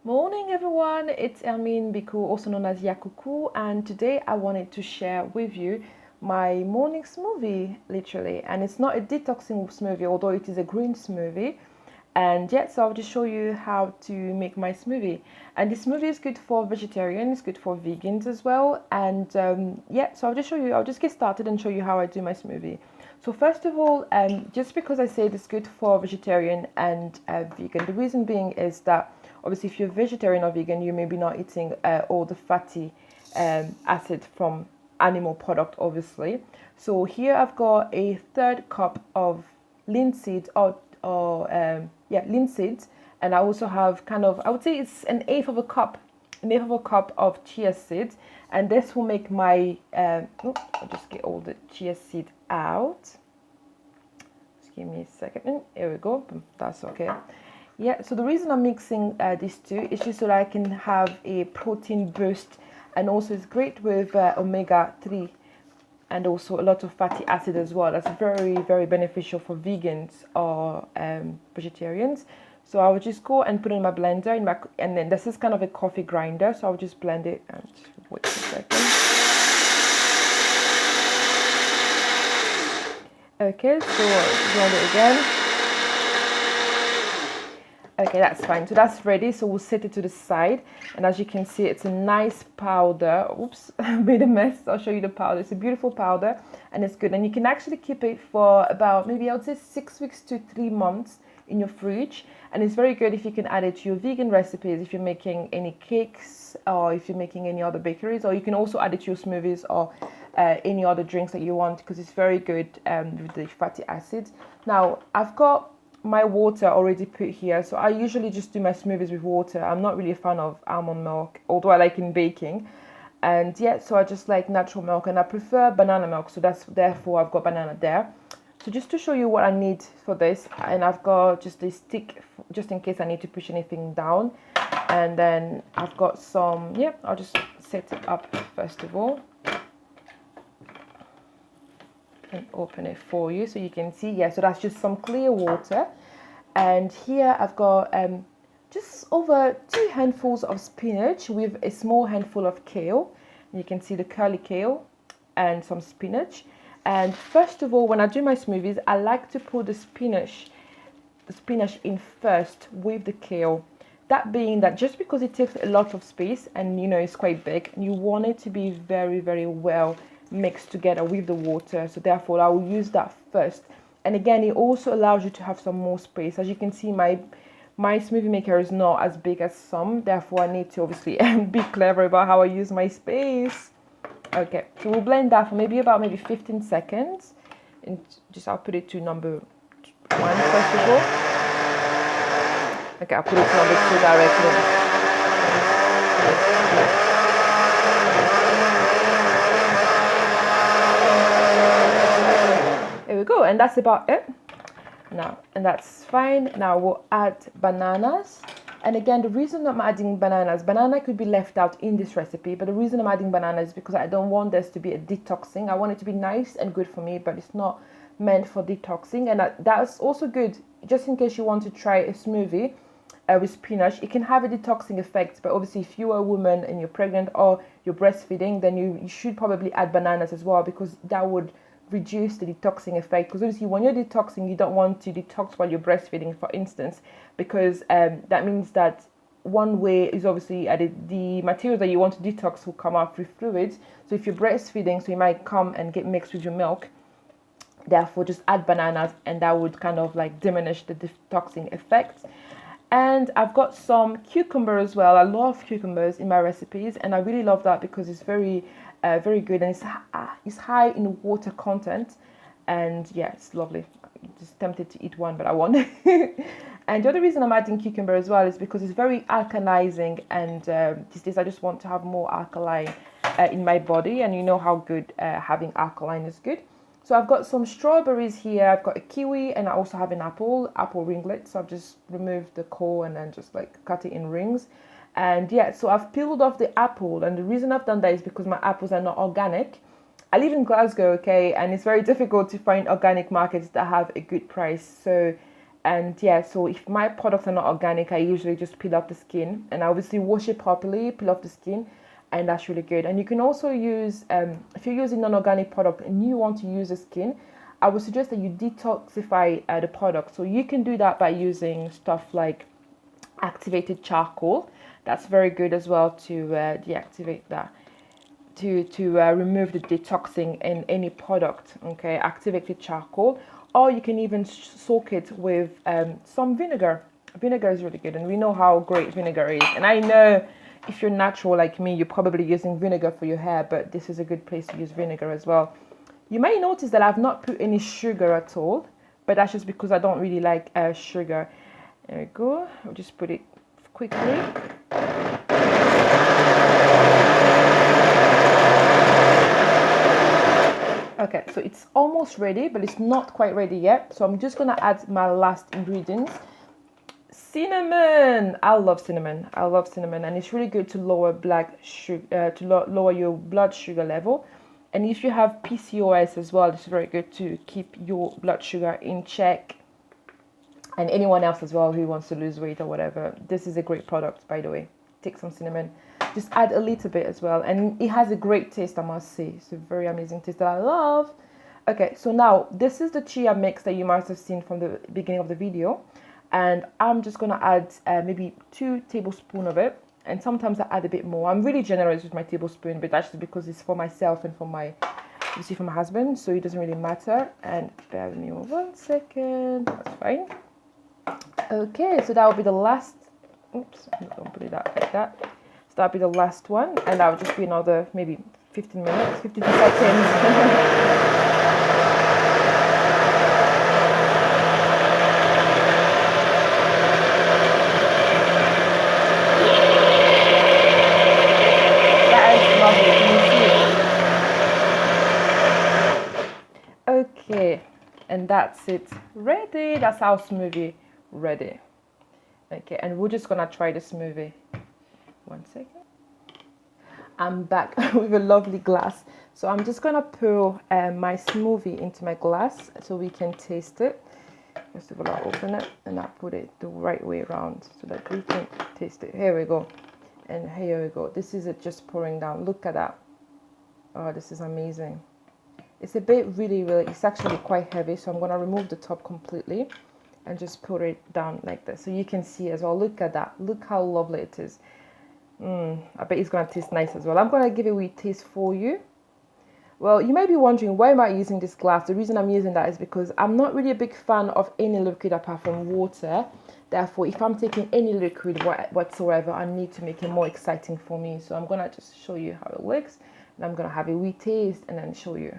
Morning everyone, it's Elmine Biku, also known as Yakuku, and today I wanted to share with you my morning smoothie, literally. And it's not a detoxing smoothie, although it is a green smoothie. And yeah, so I'll just show you how to make my smoothie. And this smoothie is good for vegetarians, good for vegans as well. And yeah, so I'll just get started and show you how I do my smoothie. So first of all, just because I say it's good for vegetarian and vegan, the reason being is that obviously if you're vegetarian or vegan, you may be not eating all the fatty acid from animal product, obviously. So here I've got a third cup of linseed linseed, and I also have I would say it's an eighth of a cup of chia seeds, and this will make my I'll just get all the chia seed out. Just give me a second. Here we go. That's okay. Yeah, so the reason I'm mixing these two is just so that I can have a protein boost, and also it's great with omega-3 and also a lot of fatty acid as well. That's very, very beneficial for vegans or vegetarians. So I would just go and put it in my blender, and then this is kind of a coffee grinder, so I'll just blend it and wait a second. Okay, so blend it again. Okay, that's fine. So that's ready. So we'll set it to the side. And as you can see, it's a nice powder. Oops, I made a mess. I'll show you the powder. It's a beautiful powder and it's good. And you can actually keep it for about maybe I would say 6 weeks to 3 months in your fridge. And it's very good if you can add it to your vegan recipes, if you're making any cakes or if you're making any other bakeries, or you can also add it to your smoothies or any other drinks that you want, because it's very good with the fatty acids. Now, I've got my water already put here, so I usually just do my smoothies with water. I'm not really a fan of almond milk, although I like in baking. And yeah, so I just like natural milk, and I prefer banana milk, so therefore I've got banana there. So just to show you what I need for this, and I've got just a stick just in case I need to push anything down. And then I've got some, I'll just set it up first of all and open it for you so you can see. Yeah, so that's just some clear water. And here I've got just over 2 handfuls of spinach with a small handful of kale. You can see the curly kale and some spinach. And first of all, when I do my smoothies, I like to put the spinach in first with the kale. That being that just because it takes a lot of space and it's quite big, you want it to be very, very well mixed together with the water. So therefore I will use that first. And again, it also allows you to have some more space. As you can see, my smoothie maker is not as big as some, therefore I need to obviously be clever about how I use my space. Okay, so we'll blend that for maybe 15 seconds, and I'll put it to number 1 first of all. Okay, I'll put it to number 2 directly. There we go, and that's about it now, and that's fine. Now we'll add bananas. And again, the reason I'm adding banana could be left out in this recipe, but the reason I'm adding banana is because I don't want this to be a detoxing. I want it to be nice and good for me, but it's not meant for detoxing. And that's also good just in case you want to try a smoothie with spinach. It can have a detoxing effect, but obviously if you're a woman and you're pregnant or you're breastfeeding, then you should probably add bananas as well, because that would reduce the detoxing effect. Because obviously when you're detoxing, you don't want to detox while you're breastfeeding, for instance, because that means that one way is obviously the materials that you want to detox will come out through fluids. So if you're breastfeeding, so it might come and get mixed with your milk. Therefore just add bananas, and that would kind of like diminish the detoxing effect. And I've got some cucumber as well. I love cucumbers in my recipes, and I really love that because it's very good, and it's high in water content, and yeah, it's lovely. I'm just tempted to eat one, but I won't. And the other reason I'm adding cucumber as well is because it's very alkalizing, and these days I just want to have more alkaline in my body, and you know how good having alkaline is good. So I've got some strawberries here, I've got a kiwi, and I also have an apple ringlet. So I've just removed the core and then just like cut it in rings. And yeah, so I've peeled off the apple, and the reason I've done that is because my apples are not organic. I live in Glasgow, okay, and it's very difficult to find organic markets that have a good price. So And yeah, so if my products are not organic, I usually just peel off the skin, and I obviously wash it properly, peel off the skin, and that's really good. And you can also use, if you're using non-organic product and you want to use the skin, I would suggest that you detoxify the product. So you can do that by using stuff like activated charcoal. That's very good as well to deactivate that, to remove the detoxing in any product. Okay, activated charcoal. Or you can even soak it with some vinegar. Vinegar is really good, and we know how great vinegar is. And I know if you're natural like me, you're probably using vinegar for your hair, but this is a good place to use vinegar as well. You may notice that I've not put any sugar at all, but that's just because I don't really like sugar. There we go. I'll just put it quickly. Okay, so it's almost ready, but it's not quite ready yet. So I'm just gonna add my last ingredients. Cinnamon. I love cinnamon. I love cinnamon, and it's really good to lower lower your blood sugar level. And if you have PCOS as well, it's very good to keep your blood sugar in check. And anyone else as well who wants to lose weight or whatever, this is a great product, by the way. Take some cinnamon, just add a little bit as well, and it has a great taste, I must say. It's a very amazing taste that I love. Okay, so now this is the chia mix that you might have seen from the beginning of the video, and I'm just gonna add maybe 2 tablespoons of it, and sometimes I add a bit more. I'm really generous with my tablespoon, but that's just because it's for myself and for my, you see, for my husband, so it doesn't really matter. And bear with me 1 second, that's fine. Okay, so that will be the last. Oops, I'm not gonna put it out like that. So that'll be the last one, and that will just be another maybe 15 minutes, 15 seconds. That is lovely. Can you see it? Okay, and that's it. Ready. That's our smoothie ready. Okay, and we're just gonna try the smoothie. 1 second. I'm back with a lovely glass. So I'm just gonna pour my smoothie into my glass so we can taste it. First of all, I'll open it and I'll put it the right way around so that we can taste it. Here we go. And here we go. This is it just pouring down. Look at that. Oh, this is amazing. It's a bit really, it's actually quite heavy. So I'm gonna remove the top completely and just put it down like this so you can see as well. Look at that. Look how lovely it is. I bet it's gonna taste nice as well. I'm gonna give it a wee taste for you. Well, you may be wondering, why am I using this glass? The reason I'm using that is because I'm not really a big fan of any liquid apart from water. Therefore, if I'm taking any liquid whatsoever, I need to make it more exciting for me. So I'm gonna just show you how it looks, and I'm gonna have a wee taste and then show you.